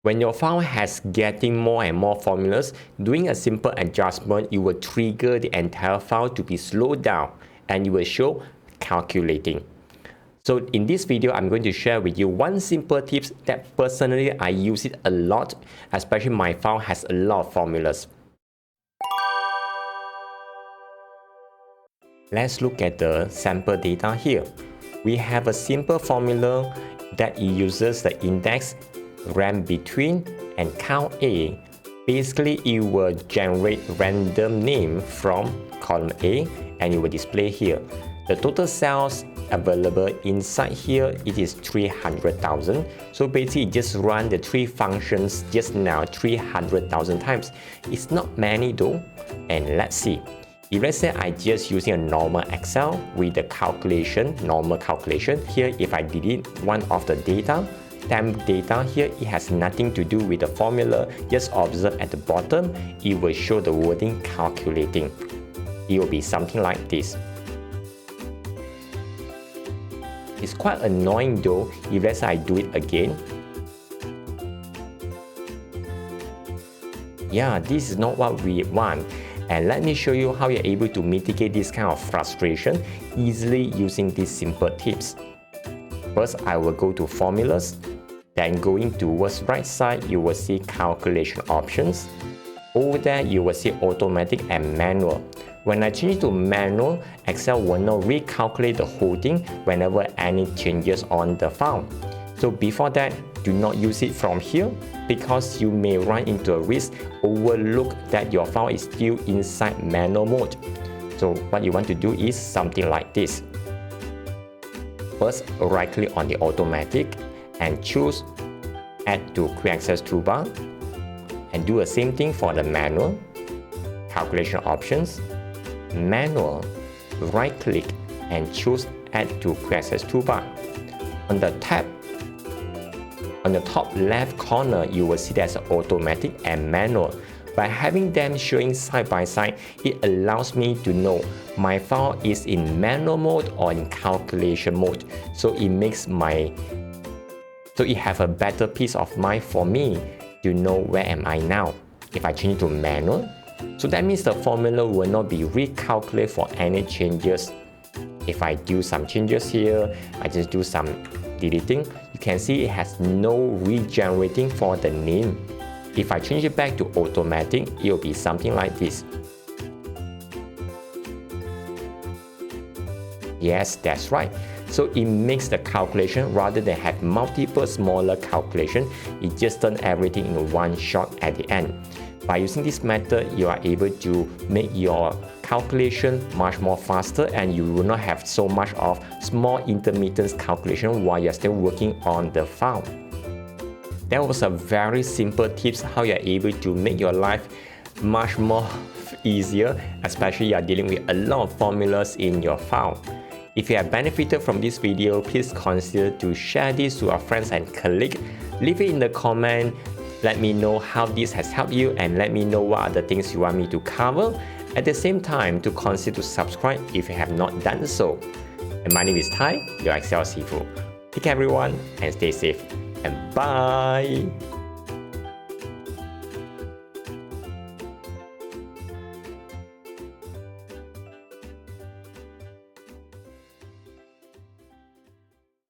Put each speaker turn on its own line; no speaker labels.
When your file has getting more and more formulas, doing a simple adjustment, you will trigger the entire file to be slowed down and you will show calculating. So in this video, I'm going to share with you one simple tips that personally I use it a lot, especially my file has a lot of formulas. Let's look at the sample data here. We have a simple formula that uses the index ram between and count A. Basically, it will generate random name from column A and it will display here. The total cells available inside here, it is 300,000. So basically just run the three functions just now 300,000 times. It's not many though. And let's see. If let's say I just using a normal Excel with the calculation, normal calculation, here if I delete one of the data, temp data here, it has nothing to do with the formula. Just observe at the bottom, it will show the wording calculating. It will be something like this. It's quite annoying though, if let's say I do it again. Yeah, this is not what we want. And let me show you how you're able to mitigate this kind of frustration easily using these simple tips. First, I will go to formulas. Then going towards right side, you will see calculation options. Over there, you will see automatic and manual. When I change to manual, Excel will not recalculate the whole thing whenever any changes on the file. So before that, do not use it from here because you may run into a risk overlook that your file is still inside manual mode. So what you want to do is something like this. First, right click on the automatic and choose add to quick access toolbar and do the same thing for the manual. Calculation options, manual, right click and choose add to quick access toolbar. On the tab, on the top left corner, you will see there's automatic and manual. By having them showing side by side, it allows me to know my file is in manual mode or in calculation mode. So it have a better peace of mind for me to know where am I now. If I change to manual, so that means the formula will not be recalculated for any changes. If I do some changes here, I just do some deleting, you can see it has no regenerating for the name. If I change it back to automatic, it will be something like this. Yes, that's right. So it makes the calculation rather than have multiple smaller calculations, it just turns everything in one shot at the end. By using this method, you are able to make your calculation much more faster and you will not have so much of small intermittent calculation while you're still working on the file. That was a very simple tips how you're able to make your life much more easier, especially you're dealing with a lot of formulas in your file. If you have benefited from this video, please consider to share this to your friends and colleagues. Leave it in the comment. Let me know how this has helped you and let me know what are the things you want me to cover. At the same time, to consider to subscribe if you have not done so. And my name is Tai, your Excel Sifu. Take care everyone and stay safe and bye!